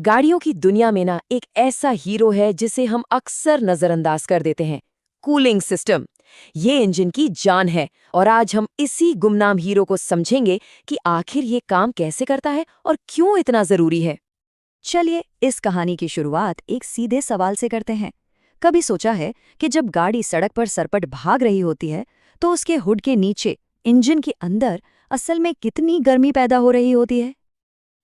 गाड़ियों की दुनिया में ना एक ऐसा हीरो है जिसे हम अक्सर नजरअंदाज कर देते हैं, कूलिंग सिस्टम। ये इंजन की जान है और आज हम इसी गुमनाम हीरो को समझेंगे कि आखिर ये काम कैसे करता है और क्यों इतना जरूरी है। चलिए इस कहानी की शुरुआत एक सीधे सवाल से करते हैं। कभी सोचा है कि जब गाड़ी सड़क पर सरपट भाग रही होती है तो उसके हुड के नीचे, इंजन के अंदर असल में कितनी गर्मी पैदा हो रही होती है?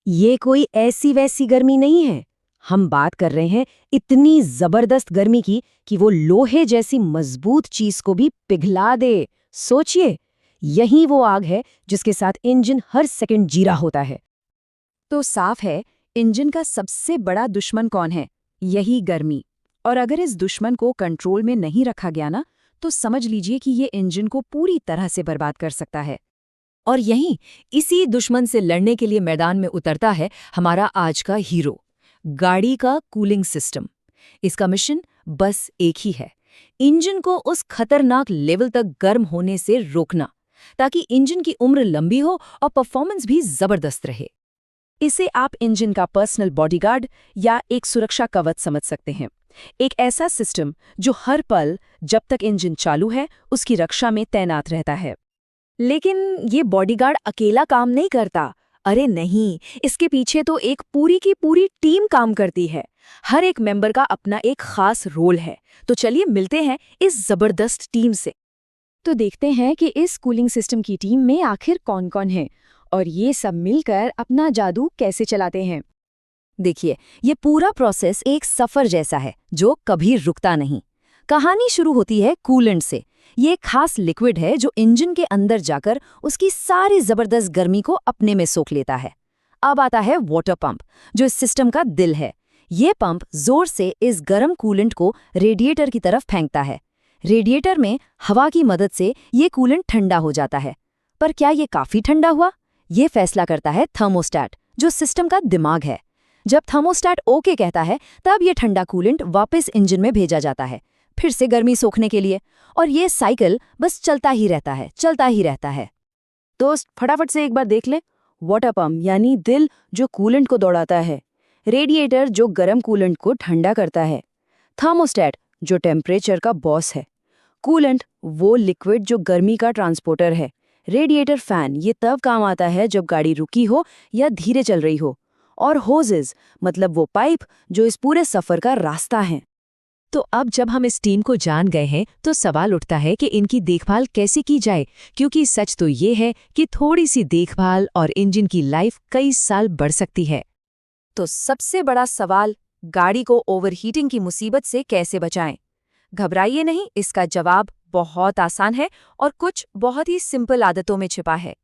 ये कोई ऐसी वैसी गर्मी नहीं है। हम बात कर रहे हैं इतनी जबरदस्त गर्मी की कि वो लोहे जैसी मजबूत चीज को भी पिघला दे। सोचिए, यही वो आग है जिसके साथ इंजन हर सेकंड जी रहा होता है। तो साफ है, इंजन का सबसे बड़ा दुश्मन कौन है? यही गर्मी। और अगर इस दुश्मन को कंट्रोल में नहीं रखा गया ना, तो समझ लीजिए कि ये इंजन को पूरी तरह से बर्बाद कर सकता है। और यहीं इसी दुश्मन से लड़ने के लिए मैदान में उतरता है हमारा आज का हीरो, गाड़ी का कूलिंग सिस्टम। इसका मिशन बस एक ही है, इंजन को उस खतरनाक लेवल तक गर्म होने से रोकना, ताकि इंजन की उम्र लंबी हो और परफॉर्मेंस भी जबरदस्त रहे। इसे आप इंजन का पर्सनल बॉडीगार्ड या एक सुरक्षा कवच समझ सकते हैं। एक ऐसा सिस्टम जो हर पल, जब तक इंजन चालू है, उसकी रक्षा में तैनात रहता है। लेकिन ये बॉडीगार्ड अकेला काम नहीं करता। अरे नहीं, इसके पीछे तो एक पूरी की पूरी टीम काम करती है। हर एक मेंबर का अपना एक खास रोल है। तो चलिए मिलते हैं इस जबरदस्त टीम से। तो देखते हैं कि इस कूलिंग सिस्टम की टीम में आखिर कौन-कौन है और ये सब मिलकर अपना जादू कैसे चलाते हैं। देखिए, ये पूरा प्रोसेस एक सफर जैसा है जो कभी रुकता नहीं। कहानी शुरू होती है कूलेंट से। ये एक खास लिक्विड है जो इंजन के अंदर जाकर उसकी सारी जबरदस्त गर्मी को अपने में सोख लेता है। अब आता है वाटर पंप, जो इस सिस्टम का दिल है। ये पंप जोर से इस गर्म कूलेंट को रेडिएटर की तरफ फेंकता है। रेडिएटर में हवा की मदद से ये कूलेंट ठंडा हो जाता है। पर क्या ये काफी ठंडा हुआ? ये फैसला करता है थर्मोस्टैट, जो सिस्टम का दिमाग है। जब थर्मोस्टैट ओके कहता है, तब ये ठंडा कूलेंट वापस इंजन में भेजा जाता है, फिर से गर्मी सोखने के लिए। और ये साइकिल बस चलता ही रहता है, चलता ही रहता है। दोस्त, फटाफट से एक बार देख ले। वाटर पंप यानी दिल जो कूलेंट को दौड़ाता है, रेडिएटर जो गर्म कूलेंट को ठंडा करता है, थर्मोस्टैट जो टेम्परेचर का बॉस है, कूलेंट वो लिक्विड जो गर्मी का ट्रांसपोर्टर है, रेडिएटर फैन ये तब काम आता है जब गाड़ी रुकी हो या धीरे चल रही हो, और होजेस मतलब वो पाइप जो इस पूरे सफर का रास्ता है। तो अब जब हम इस टीम को जान गए हैं तो सवाल उठता है कि इनकी देखभाल कैसे की जाए, क्योंकि सच तो ये है कि थोड़ी सी देखभाल और इंजन की लाइफ कई साल बढ़ सकती है। तो सबसे बड़ा सवाल, गाड़ी को ओवरहीटिंग की मुसीबत से कैसे बचाएं? घबराइए नहीं, इसका जवाब बहुत आसान है और कुछ बहुत ही सिंपल आदतों में छिपा है।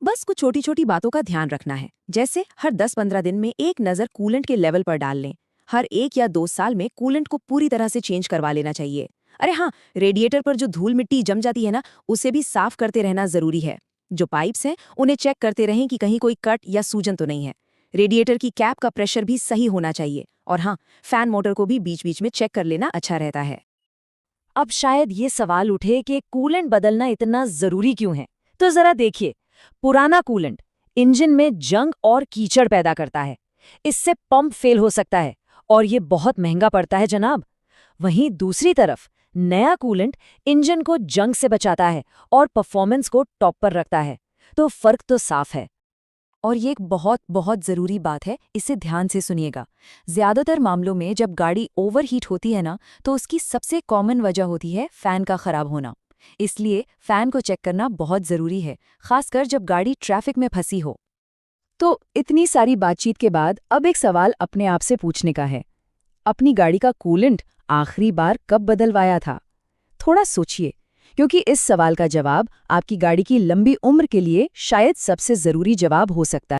बस कुछ छोटी छोटी बातों का ध्यान रखना है, जैसे हर 10-15 दिन में एक नज़र कूलेंट के लेवल पर डाल लें। हर 1 या 2 साल में कूलेंट को पूरी तरह से चेंज करवा लेना चाहिए। अरे हाँ, रेडिएटर पर जो धूल मिट्टी जम जाती है ना, उसे भी साफ करते रहना जरूरी है। जो पाइप्स हैं उन्हें चेक करते रहें कि कहीं कोई कट या सूजन तो नहीं है। रेडिएटर की कैप का प्रेशर भी सही होना चाहिए। और हाँ, फैन मोटर को भी बीच बीच में चेक कर लेना अच्छा रहता है। अब शायद ये सवाल उठे कि कूलेंट बदलना इतना जरूरी क्यों है। तो जरा देखिए, पुराना कूलेंट इंजन में जंग और कीचड़ पैदा करता है। इससे पंप फेल हो सकता है और ये बहुत महंगा पड़ता है जनाब। वहीं दूसरी तरफ नया कूलेंट इंजन को जंग से बचाता है और परफॉर्मेंस को टॉप पर रखता है। तो फर्क तो साफ है। और ये एक बहुत बहुत ज़रूरी बात है, इसे ध्यान से सुनिएगा। ज़्यादातर मामलों में जब गाड़ी ओवरहीट होती है ना, तो उसकी सबसे कॉमन वजह होती है फ़ैन का ख़राब होना। इसलिए फ़ैन को चेक करना बहुत ज़रूरी है, खासकर जब गाड़ी ट्रैफिक में फंसी हो। तो इतनी सारी बातचीत के बाद अब एक सवाल अपने आप से पूछने का है, अपनी गाड़ी का कूलेंट आखिरी बार कब बदलवाया था? थोड़ा सोचिए, क्योंकि इस सवाल का जवाब आपकी गाड़ी की लंबी उम्र के लिए शायद सबसे ज़रूरी जवाब हो सकता है।